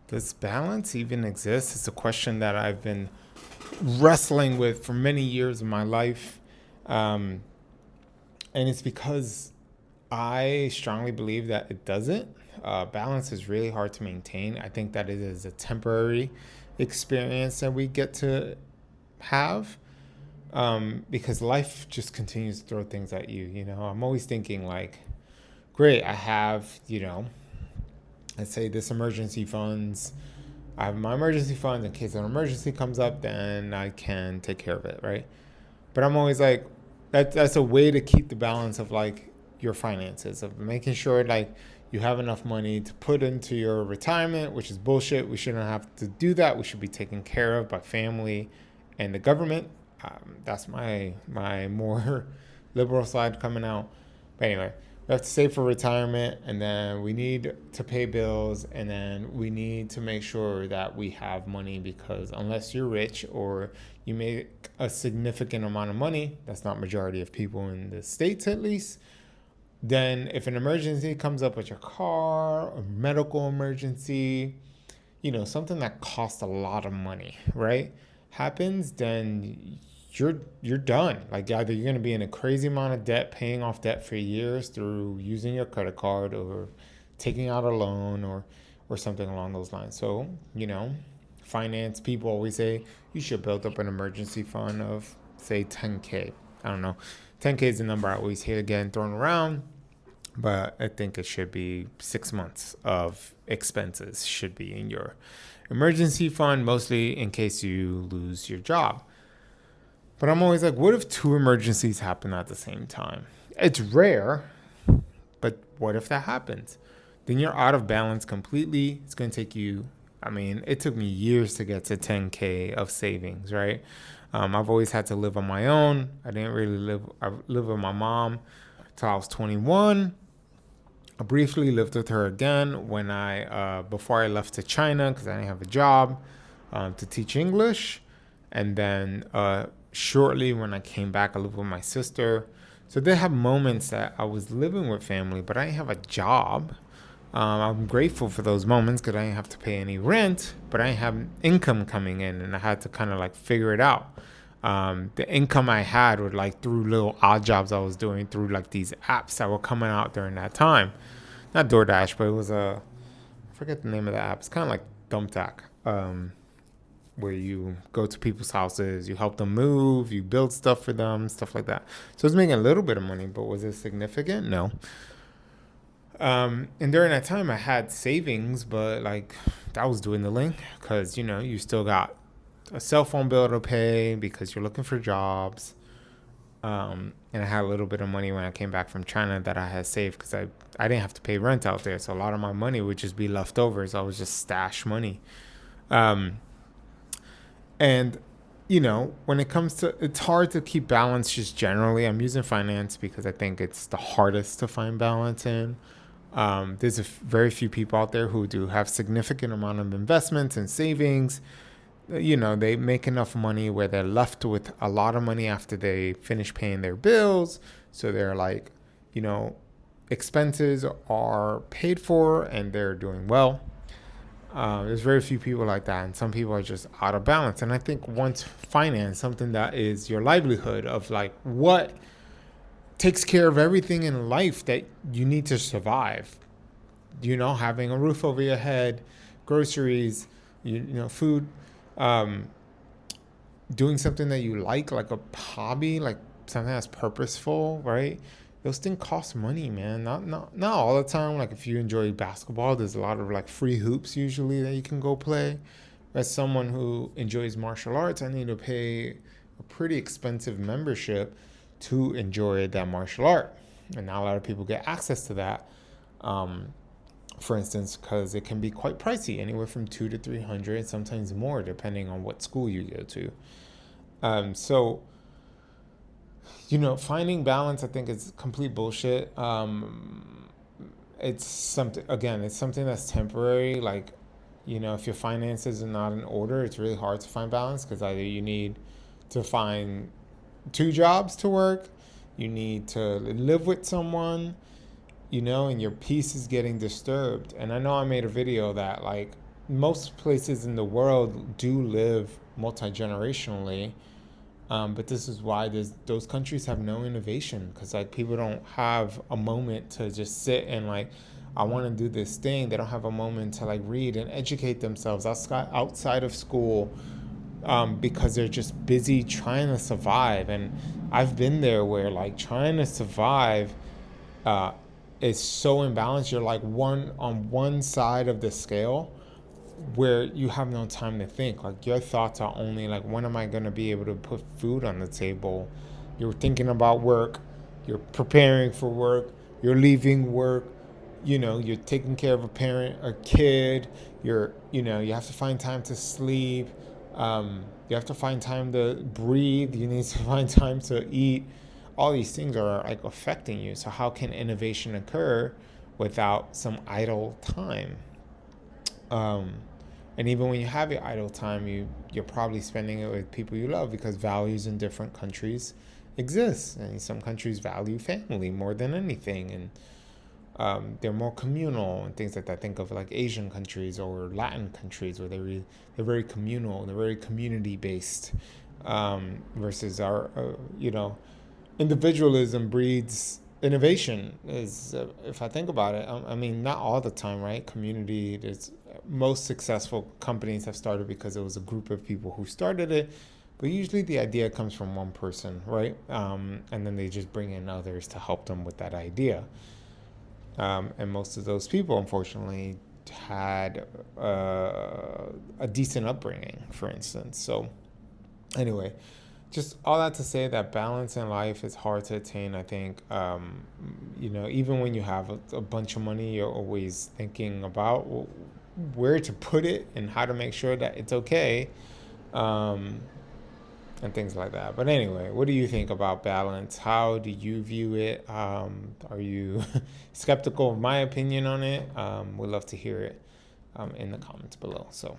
Does balance even exist? It's a question that I've been wrestling with for many years of my life. Um, and it's because I strongly believe that it doesn't. Balance is really hard to maintain. I think that it is a temporary experience that we get to have, because life just continues to throw things at you. I'm always thinking, like, great, I have, let's say this emergency funds. I have my emergency funds in case an emergency comes up, then I can take care of it, right? But I'm always like, that's a way to keep the balance of like your finances, of making sure like you have enough money to put into your retirement, which is bullshit. We shouldn't have to do that. We should be taken care of by family and the government. That's my more liberal side coming out. But anyway, we have to save for retirement, and then we need to pay bills, and then we need to make sure that we have money, because unless you're rich or you make a significant amount of money, that's not majority of people in the States at least, then if an emergency comes up with your car, a medical emergency, something that costs a lot of money, right? Happens, then you're done. Like, either you're going to be in a crazy amount of debt, paying off debt for years through using your credit card or taking out a loan, or something along those lines. So, finance people always say you should build up an emergency fund of, say, 10K. I don't know. 10K is the number I always hear again thrown around, but I think it should be 6 months of expenses should be in your emergency fund, mostly in case you lose your job. But I'm always like, what if two emergencies happen at the same time? It's rare, but what if that happens? Then you're out of balance completely. It's going to take you, it took me years to get to 10K of savings, right? I've always had to live on my own. I didn't really I lived with my mom till I was 21. I briefly lived with her again before I left to China, because I didn't have a job, to teach English. And then shortly when I came back, I lived with my sister. So they have moments that I was living with family, but I didn't have a job. I'm grateful for those moments because I didn't have to pay any rent, but I didn't have income coming in, and I had to kind of like figure it out. The income I had was like through little odd jobs I was doing through like these apps that were coming out during that time. Not DoorDash, but it was I forget the name of the app. It's kind of like Thumbtack, where you go to people's houses, you help them move, you build stuff for them, stuff like that. So I was making a little bit of money, but was it significant? No. And during that time, I had savings, but like that was dwindling because you still got a cell phone bill to pay because you're looking for jobs. And I had a little bit of money when I came back from China that I had saved because I didn't have to pay rent out there. So a lot of my money would just be leftovers. I was just stash money. Um, and, when it comes to, it's hard to keep balance just generally. I'm using finance because I think it's the hardest to find balance in. There's very few people out there who do have significant amount of investments and savings. They make enough money where they're left with a lot of money after they finish paying their bills. So they're like, expenses are paid for and they're doing well. There's very few people like that, and some people are just out of balance. And I think once finance, something that is your livelihood of like what takes care of everything in life that you need to survive, having a roof over your head, groceries, food, um, doing something that you like a hobby, like something that's purposeful, right? Those things cost money, man. Not all the time. Like if you enjoy basketball, there's a lot of like free hoops usually that you can go play. As someone who enjoys martial arts, I need to pay a pretty expensive membership to enjoy that martial art, and not a lot of people get access to that. For instance, because it can be quite pricey, anywhere from 200 to 300, sometimes more, depending on what school you go to. So finding balance, I think, is complete bullshit. It's something that's temporary. Like, if your finances are not in order, it's really hard to find balance because either you need to find two jobs to work, you need to live with someone, and your peace is getting disturbed. And I know I made a video that like most places in the world do live multi-generationally, but this is why those countries have no innovation, because like people don't have a moment to just sit and like, I want to do this thing. They don't have a moment to like read and educate themselves outside of school, because they're just busy trying to survive. And I've been there where like trying to survive uh, is so imbalanced. You're like one side of the scale where you have no time to think. Like your thoughts are only like, when am I going to be able to put food on the table? You're thinking about work, you're preparing for work, you're leaving work, you're taking care of a parent, a kid, you have to find time to sleep, you have to find time to breathe, you need to find time to eat. All these things are like affecting you. So how can innovation occur without some idle time? um, and even when you have your idle time, you're probably spending it with people you love, because values in different countries exist, and some countries value family more than anything, and they're more communal and things like that. Think of like Asian countries or Latin countries where they're very communal, they're very community based, versus our individualism breeds innovation. Is If I think about it, I mean, not all the time, right? Community, there's most successful companies have started because it was a group of people who started it, but usually the idea comes from one person, right? And then they just bring in others to help them with that idea. And most of those people, unfortunately, had a decent upbringing, for instance. So anyway, just all that to say that balance in life is hard to attain. I think, even when you have a bunch of money, you're always thinking about where to put it and how to make sure that it's okay, um, and things like that. But anyway, what do you think about balance? How do you view it? Are you skeptical of my opinion on it? We'd love to hear it in the comments below. So.